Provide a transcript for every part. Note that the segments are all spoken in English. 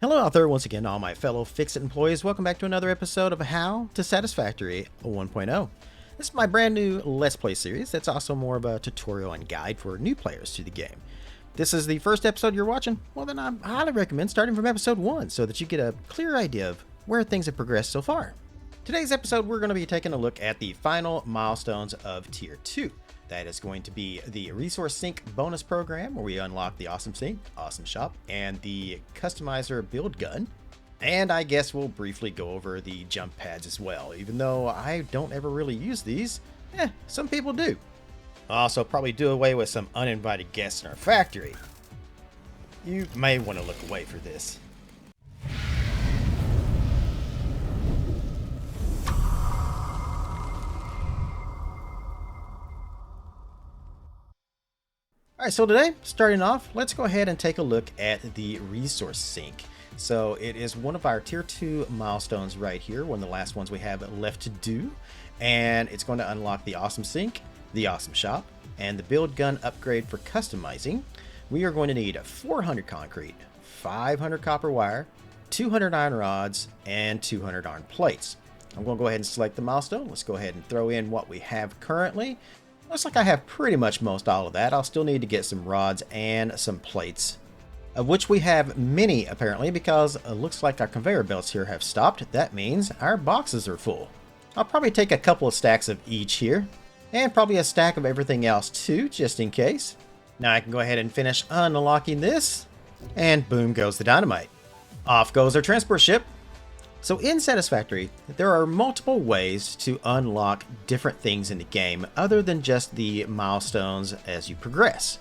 Hello out there once again, all my fellow Fix-It employees. Welcome back to another episode of How to Satisfactory 1.0. This is my brand new Let's Play series that's also more of a tutorial and guide for new players to the game. This is the first episode you're watching? Well, then I highly recommend starting from episode 1 so that you get a clear idea of where things have progressed so far. Today's episode, we're going to be taking a look at the final milestones of Tier 2. That is going to be the Resource Sync bonus program, where we unlock the Awesome Sync, Awesome Shop, and the Customizer Build Gun. And I guess we'll briefly go over the jump pads as well, even though I don't ever really use these. Some people do. I'll also probably do away with some uninvited guests in our factory. You may want to look away for this. Alright, so today, starting off, let's go ahead and take a look at the Resource Sync. So it is one of our Tier 2 milestones right here, one of the last ones we have left to do. And it's going to unlock the Awesome Sync, the Awesome Shop, and the Build Gun upgrade for customizing. We are going to need 400 concrete, 500 copper wire, 200 iron rods, and 200 iron plates. I'm going to go ahead and select the milestone. Let's go ahead and throw in what we have currently. Looks like I have pretty much most all of that. I'll still need to get some rods and some plates, of which we have many apparently, because it looks like our conveyor belts here have stopped. That means our boxes are full. I'll probably take a couple of stacks of each here, and probably a stack of everything else too, just in case. Now I can go ahead and finish unlocking this, and boom goes the dynamite. Off goes our transport ship. So in Satisfactory, there are multiple ways to unlock different things in the game other than just the milestones as you progress.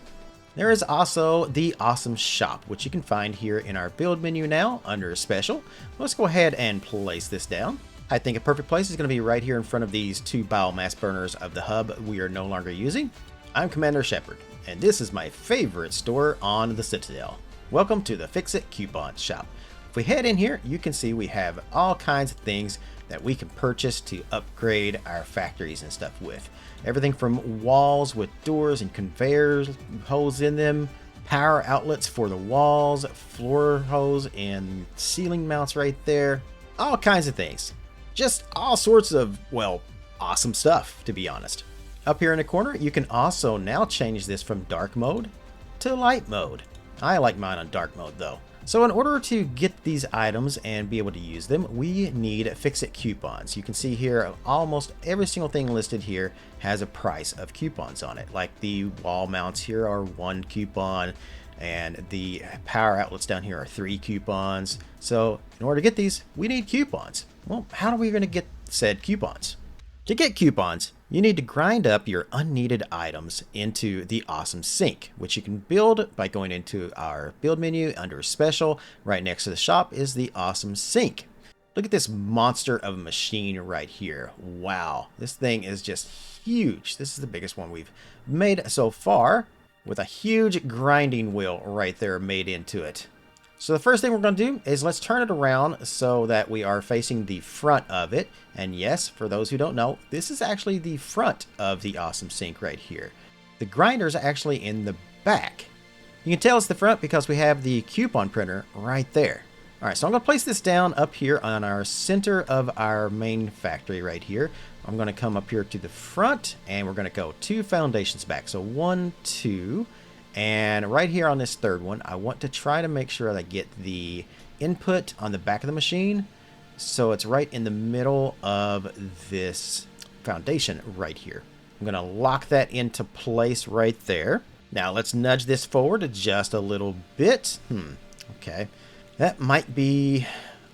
There is also the Awesome Shop, which you can find here in our build menu now under Special. Let's go ahead and place this down. I think a perfect place is going to be right here in front of these two biomass burners of the hub we are no longer using. I'm Commander Shepard, and this is my favorite store on the Citadel. Welcome to the Fix-It Coupon Shop. If we head in here, you can see we have all kinds of things that we can purchase to upgrade our factories and stuff with. Everything from walls with doors and conveyors holes in them, power outlets for the walls, floor hose and ceiling mounts right there. All kinds of things. Just all sorts of, well, awesome stuff, to be honest. Up here in the corner, you can also now change this from dark mode to light mode. I like mine on dark mode though. So in order to get these items and be able to use them, we need Fix-It coupons. You can see here almost every single thing listed here has a price of coupons on it. Like the wall mounts here are 1 coupon, and the power outlets down here are 3 coupons. So in order to get these, we need coupons. Well, how are we going to get said coupons? To get coupons, you need to grind up your unneeded items into the Awesome Sync, which you can build by going into our build menu under Special. Right next to the shop is the Awesome Sync. Look at this monster of a machine right here. Wow, this thing is just huge. This is the biggest one we've made so far, with a huge grinding wheel right there made into it. So the first thing we're going to do is let's turn it around so that we are facing the front of it. And yes, for those who don't know, this is actually the front of the Awesome Sync right here. The grinder's actually in the back. You can tell it's the front because we have the coupon printer right there. All right, so I'm going to place this down up here on our center of our main factory right here. I'm going to come up here to the front, and we're going to go 2 foundations back. So 1, 2. And right here on this third one, I want to try to make sure that I get the input on the back of the machine. So it's right in the middle of this foundation right here. I'm going to lock that into place right there. Now let's nudge this forward just a little bit. Okay. That might be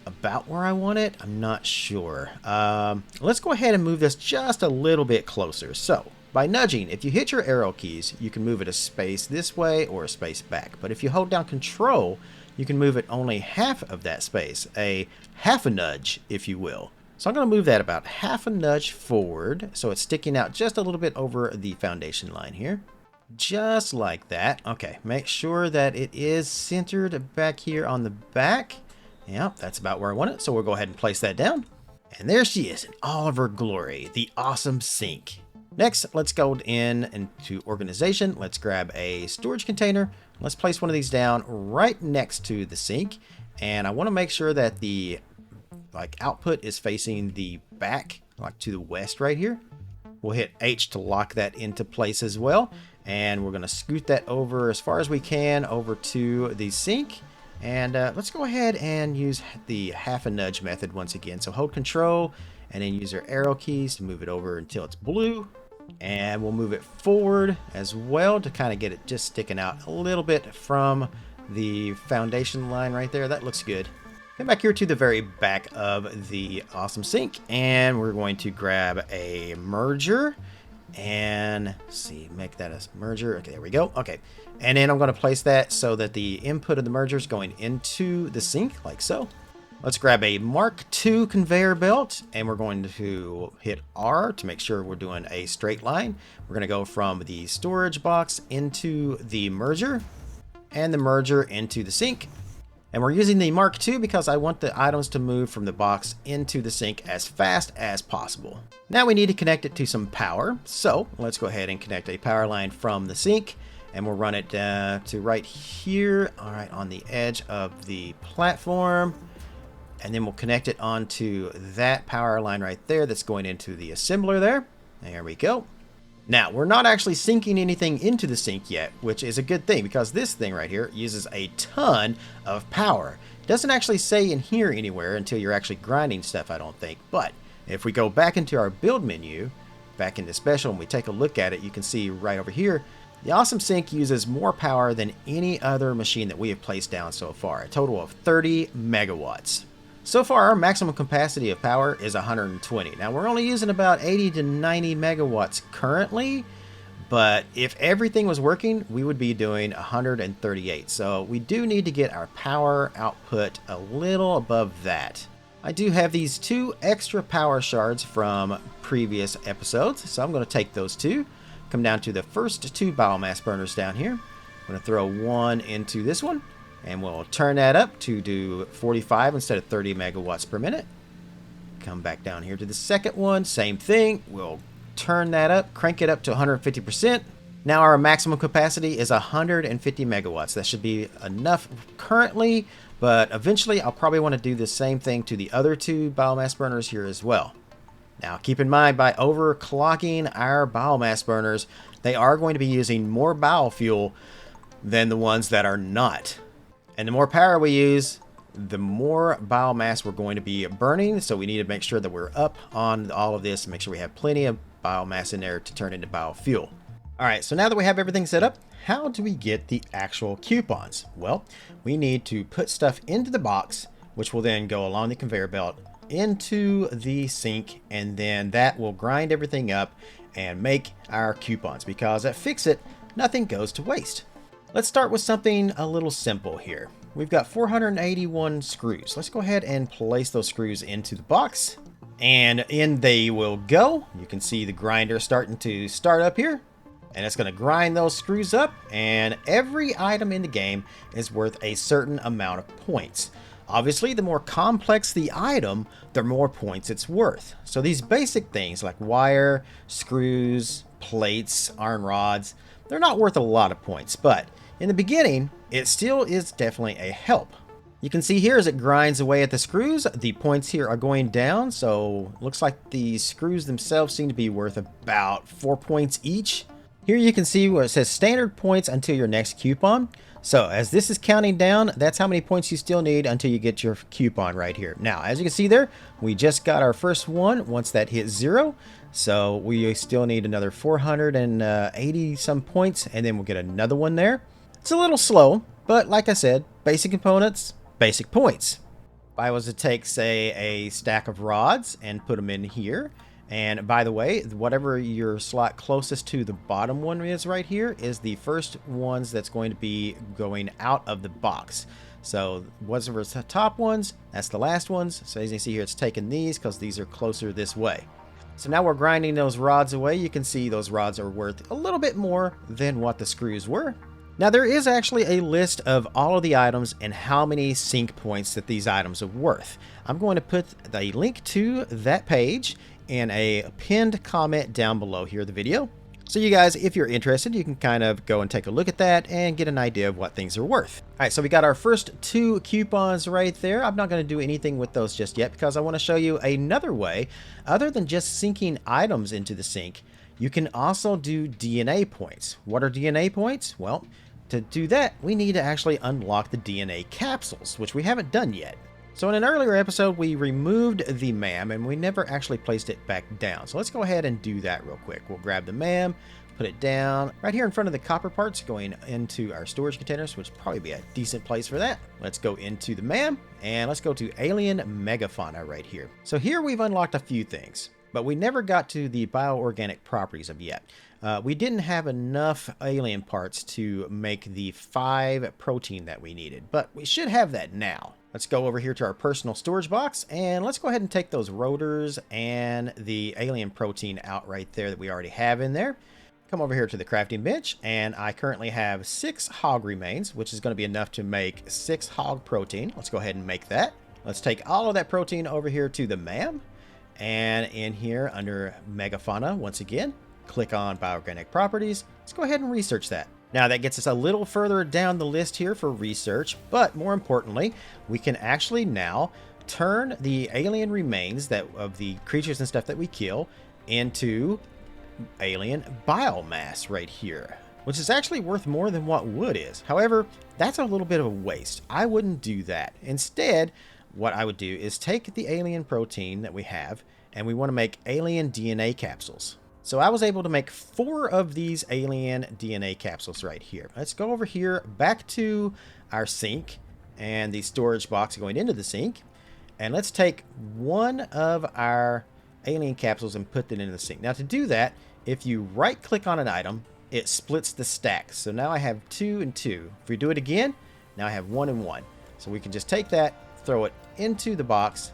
about where I want it. I'm not sure. Let's go ahead and move this just a little bit closer. So by nudging, if you hit your arrow keys, you can move it a space this way or a space back. But if you hold down Control, you can move it only half of that space, a half a nudge, if you will. So I'm going to move that about half a nudge forward, so it's sticking out just a little bit over the foundation line here. Just like that. Okay, make sure that it is centered back here on the back. Yep, that's about where I want it. So we'll go ahead and place that down. And there she is in all of her glory, the Awesome Sync. Next, let's go into organization. Let's grab a storage container. Let's place one of these down right next to the sink. And I want to make sure that the output is facing the back, like to the west right here. We'll hit H to lock that into place as well. And we're going to scoot that over as far as we can over to the sink. And let's go ahead and use the half a nudge method once again. So hold control and then use your arrow keys to move it over until it's blue. And we'll move it forward as well to kind of get it just sticking out a little bit from the foundation line right there. That looks good. Come back here to the very back of the awesome sink, and we're going to grab a merger and let's see, make that a merger. Okay, there we go. Okay, and then I'm going to place that so that the input of the merger is going into the sink like so. Let's grab a Mark II conveyor belt, and we're going to hit R to make sure we're doing a straight line. We're going to go from the storage box into the merger and the merger into the sink. And we're using the Mark II because I want the items to move from the box into the sink as fast as possible. Now we need to connect it to some power. So let's go ahead and connect a power line from the sink, and we'll run it to right here, all right, on the edge of the platform. And then we'll connect it onto that power line right there that's going into the assembler there. There we go. Now, we're not actually sinking anything into the sink yet, which is a good thing because this thing right here uses a ton of power. It doesn't actually say in here anywhere until you're actually grinding stuff, I don't think. But if we go back into our build menu, back into special, and we take a look at it, you can see right over here, the awesome sink uses more power than any other machine that we have placed down so far, a total of 30 megawatts. So far, our maximum capacity of power is 120. Now, we're only using about 80 to 90 megawatts currently, but if everything was working, we would be doing 138. So we do need to get our power output a little above that. I do have these 2 extra power shards from previous episodes, so I'm going to take those 2. Come down to the first 2 biomass burners down here. I'm going to throw one into this one. And we'll turn that up to do 45 instead of 30 megawatts per minute. Come back down here to the second one. Same thing. We'll turn that up, crank it up to 150%. Now our maximum capacity is 150 megawatts. That should be enough currently, but eventually I'll probably want to do the same thing to the other 2 biomass burners here as well. Now keep in mind, by overclocking our biomass burners, they are going to be using more biofuel than the ones that are not. And the more power we use, the more biomass we're going to be burning. So we need to make sure that we're up on all of this and make sure we have plenty of biomass in there to turn into biofuel. All right, so now that we have everything set up, how do we get the actual coupons? Well, we need to put stuff into the box, which will then go along the conveyor belt into the sink, and then that will grind everything up and make our coupons, because at Fix-It, nothing goes to waste. Let's start with something a little simple here. We've got 481 screws. Let's go ahead and place those screws into the box, and in they will go. You can see the grinder starting to start up here, and it's going to grind those screws up, and every item in the game is worth a certain amount of points. Obviously, the more complex the item, the more points it's worth. So these basic things like wire, screws, plates, iron rods, they're not worth a lot of points, but in the beginning, it still is definitely a help. You can see here as it grinds away at the screws, the points here are going down. So looks like the screws themselves seem to be worth about 4 points each. Here you can see where it says standard points until your next coupon. So as this is counting down, that's how many points you still need until you get your coupon right here. Now, as you can see there, we just got our first one once that hits 0. So we still need another 480 some points, and then we'll get another one there. It's a little slow, but like I said, basic components, basic points. If I was to take, say, a stack of rods and put them in here, and by the way, whatever your slot closest to the bottom one is right here is the first ones that's going to be going out of the box. So whatever's the top ones, that's the last ones. So as you can see here, it's taking these because these are closer this way. So now we're grinding those rods away. You can see those rods are worth a little bit more than what the screws were. Now there is actually a list of all of the items and how many sync points that these items are worth. I'm going to put the link to that page in a pinned comment down below here in the video. So you guys, if you're interested, you can kind of go and take a look at that and get an idea of what things are worth. All right, so we got our first 2 coupons right there. I'm not going to do anything with those just yet because I want to show you another way. Other than just sinking items into the sink, you can also do DNA points. What are DNA points? Well, to do that, we need to actually unlock the DNA capsules, which we haven't done yet. So in an earlier episode, we removed the M.A.M and we never actually placed it back down. So let's go ahead and do that real quick. We'll grab the M.A.M, put it down right here in front of the copper parts going into our storage containers, which would probably be a decent place for that. Let's go into the M.A.M and let's go to alien megafauna right here. So here we've unlocked a few things, but we never got to the bioorganic properties of yet. We didn't have enough alien parts to make the 5 protein that we needed, but we should have that now. Let's go over here to our personal storage box and let's go ahead and take those rotors and the alien protein out right there that we already have in there. Come over here to the crafting bench and I currently have 6 hog remains, which is going to be enough to make 6 hog protein. Let's go ahead and make that. Let's take all of that protein over here to the M.A.M and in here under megafauna once again, click on bioorganic properties. Let's go ahead and research that. Now that gets us a little further down the list here for research, but more importantly, we can actually now turn the alien remains of the creatures and stuff that we kill into alien biomass right here, which is actually worth more than what wood is. However, that's a little bit of a waste. I wouldn't do that. Instead, what I would do is take the alien protein that we have and we want to make alien DNA capsules. So I was able to make 4 of these alien DNA capsules right here. Let's go over here back to our sink and the storage box going into the sink. And let's take 1 of our alien capsules and put that into the sink. Now to do that, if you right click on an item, it splits the stack. So now I have 2 and 2. If we do it again, now I have 1 and 1. So we can just take that, throw it into the box,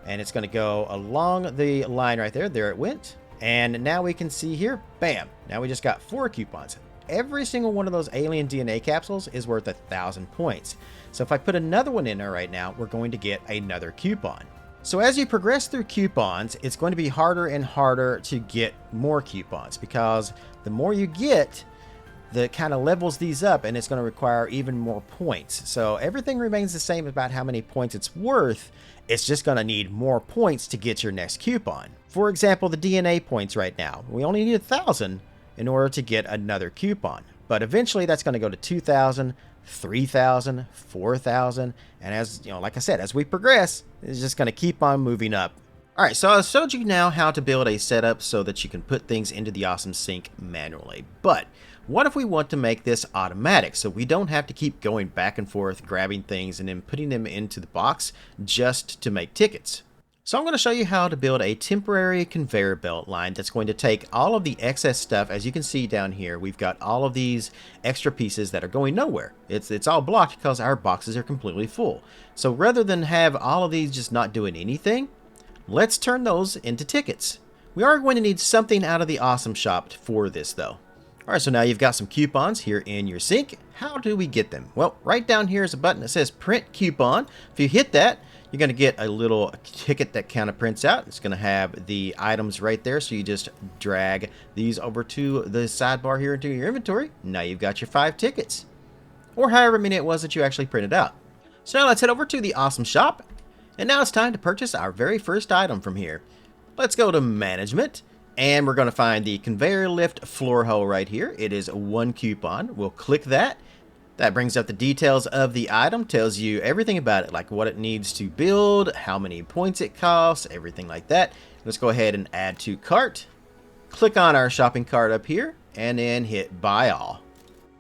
and it's going to go along the line right there. There it went. And now we can see here, bam, now we just got 4 coupons. Every single one of those alien DNA capsules is worth 1,000 points. So if I put another one in there right now, we're going to get another coupon. So as you progress through coupons, it's going to be harder and harder to get more coupons because the more you get, the kind of levels these up and it's going to require even more points. So everything remains the same about how many points it's worth. It's just going to need more points to get your next coupon. For example, the DNA points right now, we only need 1,000 in order to get another coupon. But eventually that's going to go to 2,000, 3,000, 4,000. And as you know, like I said, as we progress, it's just going to keep on moving up. All right, so I showed you now how to build a setup so that you can put things into the awesome sink manually. But what if we want to make this automatic so we don't have to keep going back and forth, grabbing things and then putting them into the box just to make tickets? So I'm going to show you how to build a temporary conveyor belt line that's going to take all of the excess stuff. As you can see down here, we've got all of these extra pieces that are going nowhere. It's all blocked because our boxes are completely full. So rather than have all of these just not doing anything, let's turn those into tickets. We are going to need something out of the awesome shop for this though. All right, so now you've got some coupons here in your sink. How do we get them? Well, right down here is a button that says print coupon. If you hit that, you're going to get a little ticket that kind of prints out. It's going to have the items right there. So you just drag these over to the sidebar here into your inventory. Now you've got your 5 tickets, or however many it was that you actually printed out. So now let's head over to the awesome shop. And now it's time to purchase our very first item from here. Let's go to management. And we're going to find the conveyor lift floor hole right here. It is 1 coupon. We'll click that. That brings up the details of the item, tells you everything about it, like what it needs to build, how many points it costs, everything like that. Let's go ahead and add to cart. Click on our shopping cart up here and then hit buy all.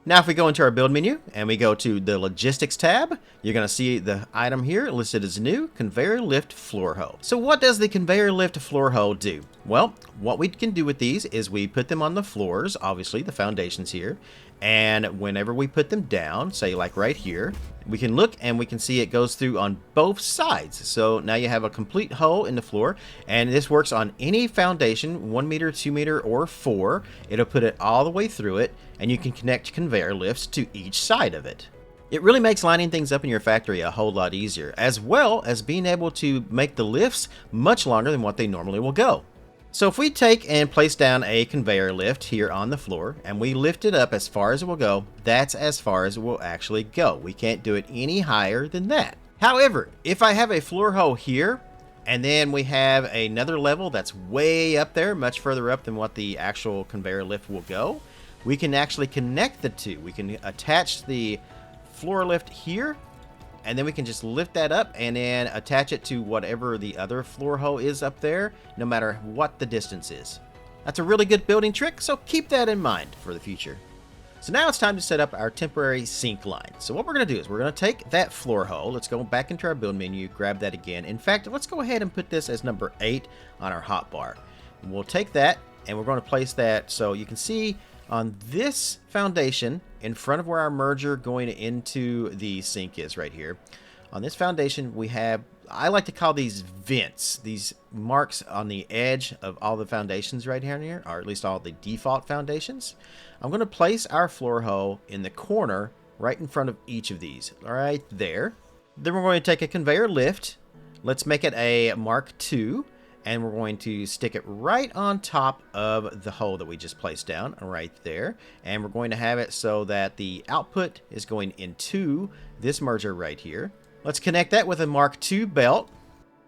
Now if we go into our build menu and we go to the logistics tab, you're going to see the item here listed as new, conveyor lift floor hoe. So what does the conveyor lift floor hoe do? Well, what we can do with these is we put them on the floors, obviously the foundations here, and whenever we put them down, say like right here, we can look and we can see it goes through on both sides. So now you have a complete hole in the floor, and this works on any foundation, 1 meter, 2 meter, or 4. It'll put it all the way through it, and you can connect conveyor lifts to each side of it. It really makes lining things up in your factory a whole lot easier, as well as being able to make the lifts much longer than what they normally will go. So if we take and place down a conveyor lift here on the floor and we lift it up as far as it will go, that's as far as it will actually go. We can't do it any higher than that. However, if I have a floor hole here and then we have another level that's way up there, much further up than what the actual conveyor lift will go, we can actually connect the two. We can attach the floor lift here, and then we can just lift that up and then attach it to whatever the other floor hole is up there, no matter what the distance is. That's a really good building trick, so keep that in mind for the future. So now it's time to set up our temporary sink line. So what we're going to do is we're going to take that floor hole. Let's go back into our build menu, grab that again. In fact, let's go ahead and put this as number 8 on our hotbar. We'll take that and we're going to place that so you can see on this foundation in front of where our merger going into the sink is right here. On this foundation we have, I like to call these vents, these marks on the edge of all the foundations right here, or at least all the default foundations. I'm going to place our floor hole in the corner right in front of each of these, right there. Then we're going to take a conveyor lift. Let's make it a Mark II. And we're going to stick it right on top of the hole that we just placed down right there. And we're going to have it so that the output is going into this merger right here. Let's connect that with a Mark II belt.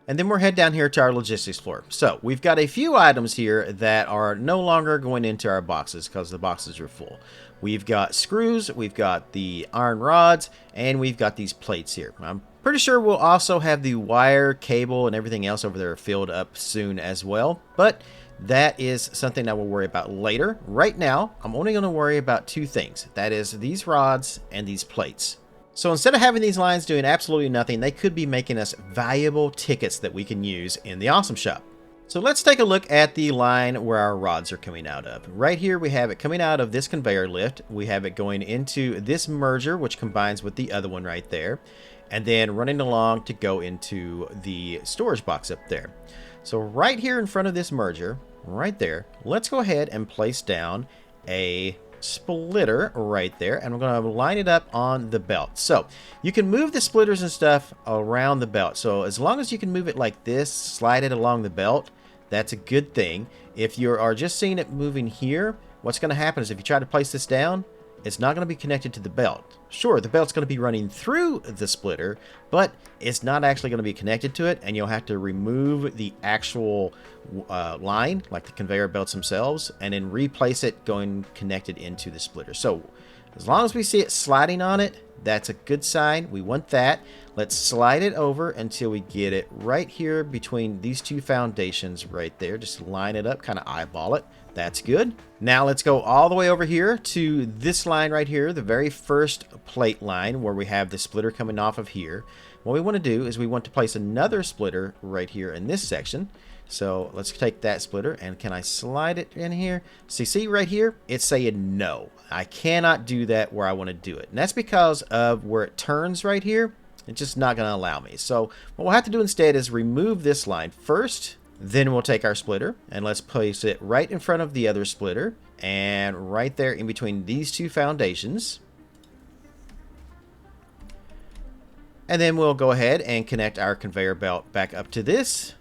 And then we'll head down here to our logistics floor. So we've got a few items here that are no longer going into our boxes because the boxes are full. We've got screws, we've got the iron rods, and we've got these plates here. I'm pretty sure we'll also have the wire, cable, and everything else over there filled up soon as well. But that is something I will worry about later. Right now, I'm only going to worry about 2 things. That is these rods and these plates. So instead of having these lines doing absolutely nothing, they could be making us valuable tickets that we can use in the Awesome Shop. So let's take a look at the line where our rods are coming out of. Right here we have it coming out of this conveyor lift. We have it going into this merger, which combines with the other one right there. And then running along to go into the storage box up there. So right here in front of this merger, right there, let's go ahead and place down a splitter right there, and we're going to line it up on the belt. So you can move the splitters and stuff around the belt. So as long as you can move it like this, slide it along the belt, that's a good thing. If you are just seeing it moving here, what's going to happen is if you try to place this down, it's not going to be connected to the belt. Sure, the belt's going to be running through the splitter, but it's not actually going to be connected to it, and you'll have to remove the actual line, like the conveyor belts themselves, and then replace it going connected into the splitter. So as long as we see it sliding on it, that's a good sign. We want that. Let's slide it over until we get it right here between these 2 foundations right there. Just line it up, kind of eyeball it. That's good. Now let's go all the way over here to this line right here, the very first plate line where we have the splitter coming off of here. What we want to do is we want to place another splitter right here in this section. So let's take that splitter, and can I slide it in here? See right here, it's saying no. I cannot do that where I want to do it. And that's because of where it turns right here. It's just not going to allow me. So what we'll have to do instead is remove this line first. Then we'll take our splitter and let's place it right in front of the other splitter and right there in between these 2 foundations. And then we'll go ahead and connect our conveyor belt back up to this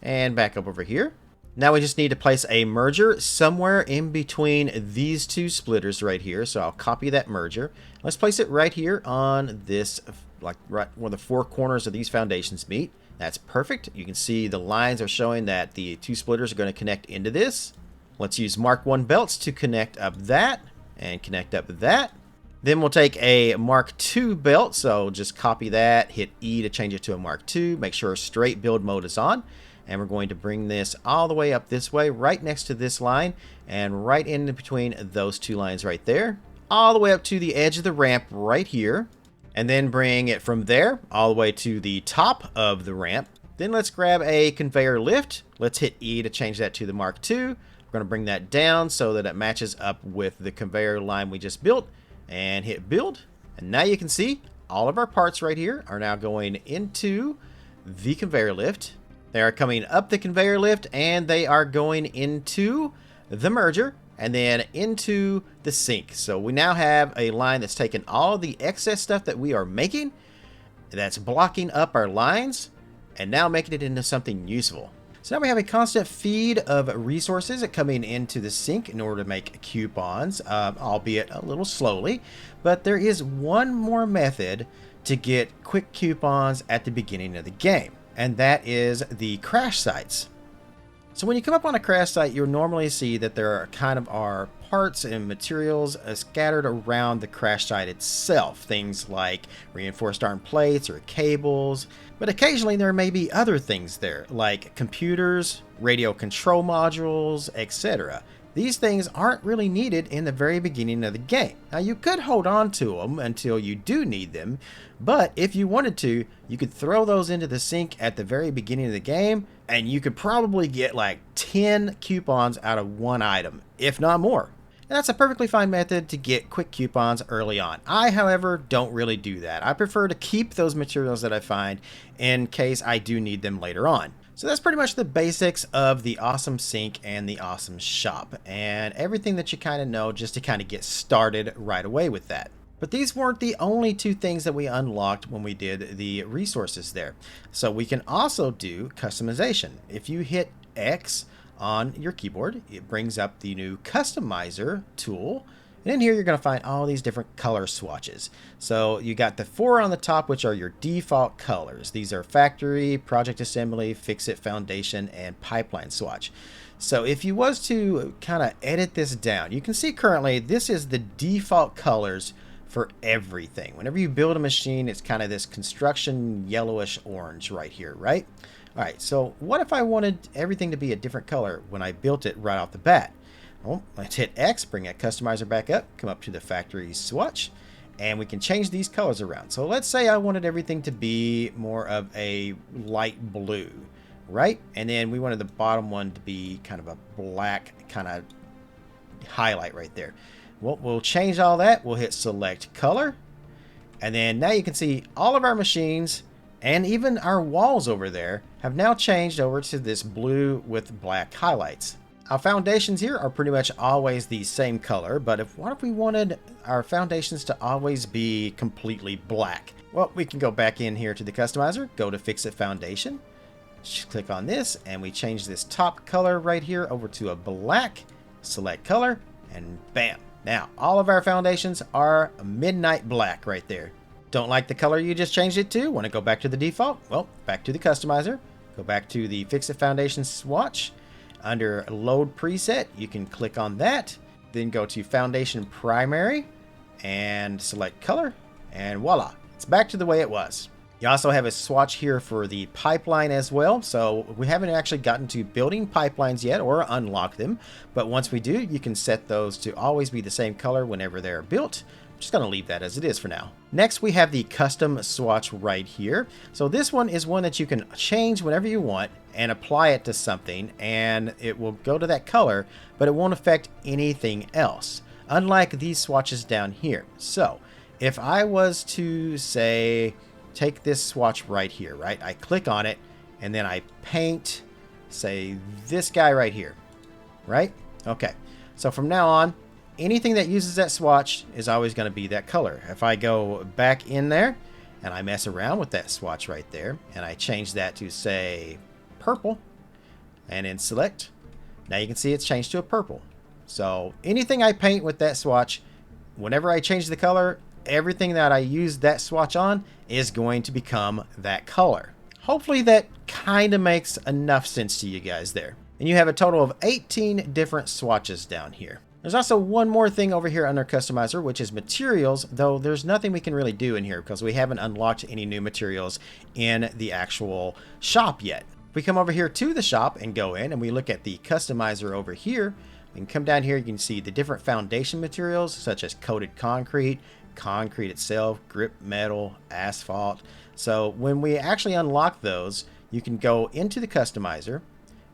and back up over here. Now we just need to place a merger somewhere in between these 2 splitters right here. So I'll copy that merger. Let's place it right here on this, like right where the 4 corners of these foundations meet. That's perfect. You can see the lines are showing that the 2 splitters are going to connect into this. Let's use Mark I belts to connect up that and connect up that. Then we'll take a Mark II belt. So just copy that, hit E to change it to a Mark II. Make sure straight build mode is on. And we're going to bring this all the way up this way, right next to this line, and right in between those 2 lines right there, all the way up to the edge of the ramp right here. And then bring it from there all the way to the top of the ramp. Then let's grab a conveyor lift. Let's hit E to change that to the Mark II. We're going to bring that down so that it matches up with the conveyor line we just built, and hit build. And now you can see all of our parts right here are now going into the conveyor lift. They are coming up the conveyor lift, and they are going into the merger and then into the sink. So we now have a line that's taken all the excess stuff that we are making, that's blocking up our lines, and now making it into something useful. So now we have a constant feed of resources coming into the sink in order to make coupons, albeit a little slowly. But there is one more method to get quick coupons at the beginning of the game, and that is the crash sites. So when you come up on a crash site, you'll normally see that there are parts and materials scattered around the crash site itself. Things like reinforced iron plates or cables. But occasionally there may be other things there, like computers, radio control modules, etc. These things aren't really needed in the very beginning of the game. Now you could hold on to them until you do need them, but if you wanted to, you could throw those into the sink at the very beginning of the game, and you could probably get like 10 coupons out of one item, if not more. And that's a perfectly fine method to get quick coupons early on. I, however, don't really do that. I prefer to keep those materials that I find in case I do need them later on. So that's pretty much the basics of the awesome sink and the awesome shop, and everything that you kind of know just to kind of get started right away with that. But these weren't the only two things that we unlocked when we did the resources there. So we can also do customization. If you hit X on your keyboard, it brings up the new customizer tool. And in here, you're going to find all these different color swatches. So you got the 4 on the top, which are your default colors. These are factory, project assembly, fix-it, foundation, and pipeline swatch. So if you was to kind of edit this down, you can see currently this is the default colors for everything. Whenever you build a machine, it's kind of this construction yellowish orange right here, right? All right, so what if I wanted everything to be a different color when I built it right off the bat? Well, let's hit X, bring that customizer back up, come up to the factory swatch, and we can change these colors around. So let's say I wanted everything to be more of a light blue, right? And then we wanted the bottom one to be kind of a black kind of highlight right there. Well, we'll change all that. We'll hit select color. And then now you can see all of our machines and even our walls over there have now changed over to this blue with black highlights. Our foundations here are pretty much always the same color, but what if we wanted our foundations to always be completely black? Well, we can go back in here to the customizer, go to Fix It Foundation, just click on this, and we change this top color right here over to a black, select color, and bam. Now, all of our foundations are midnight black right there. Don't like the color you just changed it to? Want to go back to the default? Well, back to the customizer, go back to the Fix It Foundation swatch. Under load preset, you can click on that, then go to foundation primary and select color, and voila, it's back to the way it was. You also have a swatch here for the pipeline as well. So we haven't actually gotten to building pipelines yet or unlock them, but once we do, you can set those to always be the same color whenever they're built. I'm just going to leave that as it is for now. Next, we have the custom swatch right here. So this one is one that you can change whenever you want and apply it to something, and it will go to that color, but it won't affect anything else, unlike these swatches down here. So if I was to say, take this swatch right here, right? I click on it and then I paint, say, this guy right here, right? Okay. So from now on, anything that uses that swatch is always going to be that color. If I go back in there and I mess around with that swatch right there and I change that to, say, purple, and then select, now you can see it's changed to a purple. So anything I paint with that swatch, whenever I change the color, everything that I use that swatch on is going to become that color. Hopefully that kind of makes enough sense to you guys there. And you have a total of 18 different swatches down here. There's also one more thing over here under customizer, which is materials, though there's nothing we can really do in here because we haven't unlocked any new materials in the actual shop yet. If we come over here to the shop and go in and we look at the customizer over here, we can come down here, you can see the different foundation materials such as coated concrete, concrete itself, grip metal, asphalt. So when we actually unlock those, you can go into the customizer,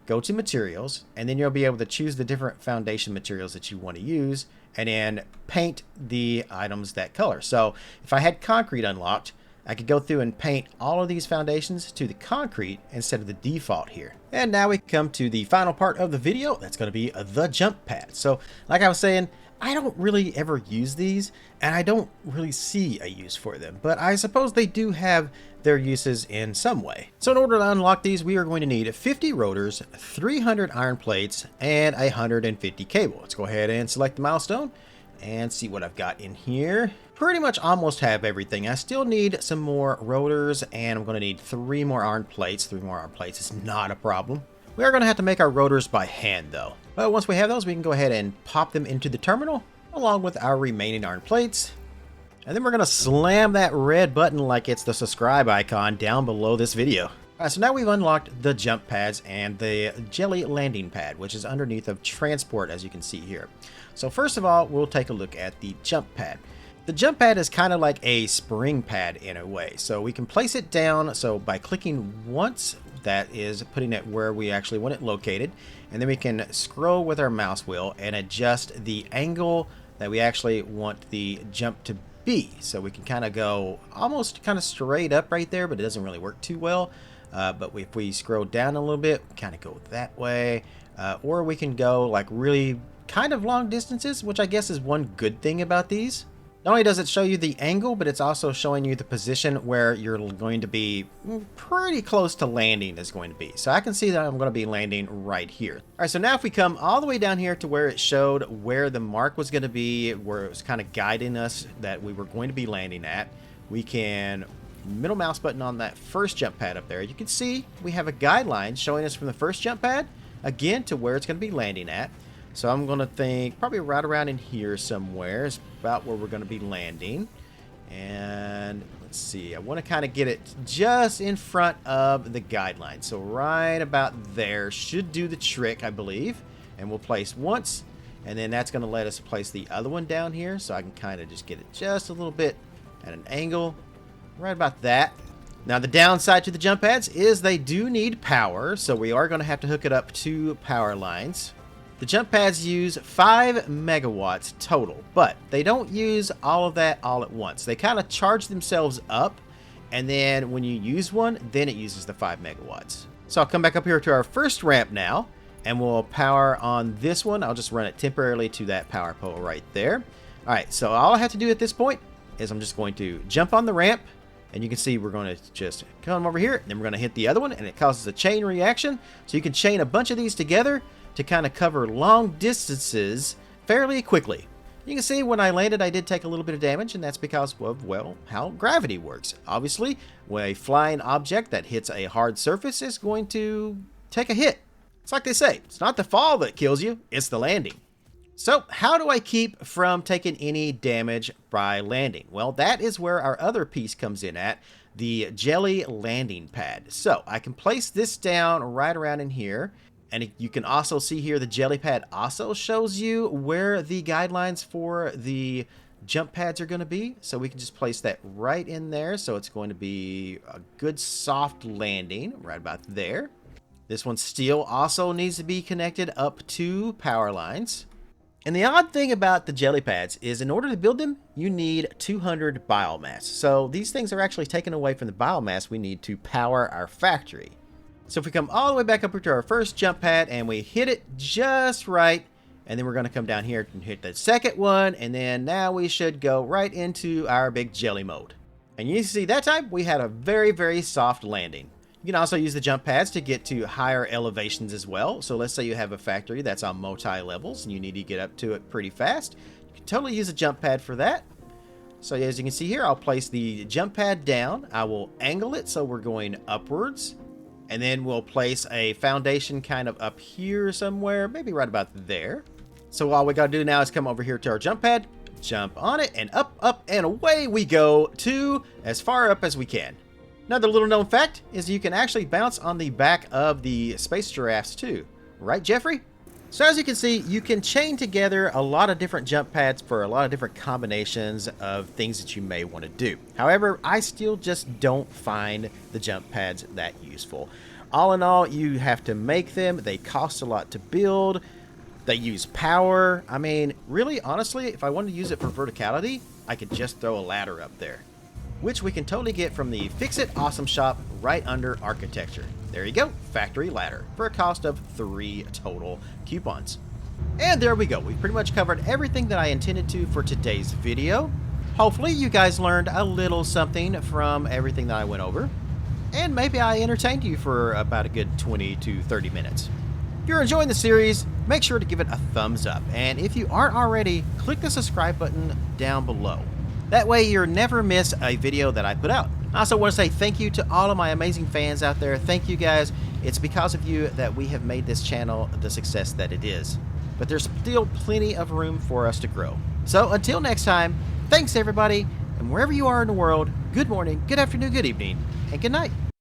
go to materials, and then you'll be able to choose the different foundation materials that you want to use and then paint the items that color. So if I had concrete unlocked, I could go through and paint all of these foundations to the concrete instead of the default here. And now we come to the final part of the video. That's going to be the jump pad. So like I was saying, I don't really ever use these, and I don't really see a use for them, but I suppose they do have their uses in some way. So in order to unlock these, we are going to need 50 rotors, 300 iron plates, and 150 cable. Let's go ahead and select the milestone and see what I've got in here. Pretty much almost have everything. I still need some more rotors, and I'm going to need 3 more iron plates. 3 more iron plates is not a problem. We are going to have to make our rotors by hand though. But once we have those, we can go ahead and pop them into the terminal along with our remaining iron plates. And then we're going to slam that red button like it's the subscribe icon down below this video. Alright, so now we've unlocked the jump pads and the jelly landing pad, which is underneath of transport, as you can see here. So first of all, we'll take a look at the jump pad. The jump pad is kind of like a spring pad in a way. So we can place it down. So by clicking once, that is putting it where we actually want it located. And then we can scroll with our mouse wheel and adjust the angle that we actually want the jump to be. So we can kind of go almost kind of straight up right there, but it doesn't really work too well. But if we scroll down a little bit, kind of go that way. Or we can go like really kind of long distances, which I guess is one good thing about these. Not only does it show you the angle, but it's also showing you the position where you're going to be pretty close to landing is going to be. So I can see that I'm going to be landing right here. All right, so now if we come all the way down here to where it showed where the mark was going to be, where it was kind of guiding us that we were going to be landing at, we can middle mouse button on that first jump pad up there. You can see we have a guideline showing us from the first jump pad, again, to where it's going to be landing at. So I'm going to think probably right around in here somewhere is about where we're going to be landing. And let's see, I want to kind of get it just in front of the guideline. So right about there should do the trick, I believe. And we'll place once, and then that's going to let us place the other one down here. So I can kind of just get it just a little bit at an angle, right about that. Now the downside to the jump pads is they do need power. So we are going to have to hook it up to power lines. The jump pads use 5 megawatts total, but they don't use all of that all at once. They kind of charge themselves up, and then when you use one, then it uses the 5 megawatts. So I'll come back up here to our first ramp now, and we'll power on this one. I'll just run it temporarily to that power pole right there. All right, so all I have to do at this point is I'm just going to jump on the ramp, and you can see we're going to just come over here, and then we're going to hit the other one, and it causes a chain reaction. So you can chain a bunch of these together to kind of cover long distances fairly quickly. You can see when I landed, I did take a little bit of damage, and that's because of, well, how gravity works. Obviously, when a flying object that hits a hard surface is going to take a hit. It's like they say, it's not the fall that kills you, it's the landing. So how do I keep from taking any damage by landing? Well, that is where our other piece comes in at, the jelly landing pad. So I can place this down right around in here. And you can also see here the jelly pad also shows you where the guidelines for the jump pads are going to be. So we can just place that right in there. So it's going to be a good soft landing right about there. This one still also needs to be connected up to power lines. And the odd thing about the jelly pads is in order to build them, you need 200 biomass. So these things are actually taken away from the biomass we need to power our factory. So if we come all the way back up to our first jump pad and we hit it just right, and then we're going to come down here and hit the second one, and then now we should go right into our big jelly mode. And you see that time we had a very, very soft landing. You can also use the jump pads to get to higher elevations as well. So let's say you have a factory that's on multi-levels and you need to get up to it pretty fast. You can totally use a jump pad for that. So as you can see here, I'll place the jump pad down. I will angle it so we're going upwards. And then we'll place a foundation kind of up here somewhere, maybe right about there. So all we got to do now is come over here to our jump pad, jump on it, and up, up, and away we go to as far up as we can. Another little known fact is you can actually bounce on the back of the space giraffes too. Right, Jeffrey? So as you can see, you can chain together a lot of different jump pads for a lot of different combinations of things that you may want to do. However, I still just don't find the jump pads that useful. All in all, you have to make them. They cost a lot to build. They use power. I mean, really, honestly, if I wanted to use it for verticality, I could just throw a ladder up there, which we can totally get from the Fix It Awesome shop right under architecture. There you go, factory ladder, for a cost of 3 total coupons. And there we go. We've pretty much covered everything that I intended to for today's video. Hopefully you guys learned a little something from everything that I went over. And maybe I entertained you for about a good 20 to 30 minutes. If you're enjoying the series, make sure to give it a thumbs up. And if you aren't already, click the subscribe button down below. That way you'll never miss a video that I put out. I also want to say thank you to all of my amazing fans out there. Thank you guys. It's because of you that we have made this channel the success that it is. But there's still plenty of room for us to grow. So until next time, thanks everybody, and wherever you are in the world, good morning, good afternoon, good evening, and good night.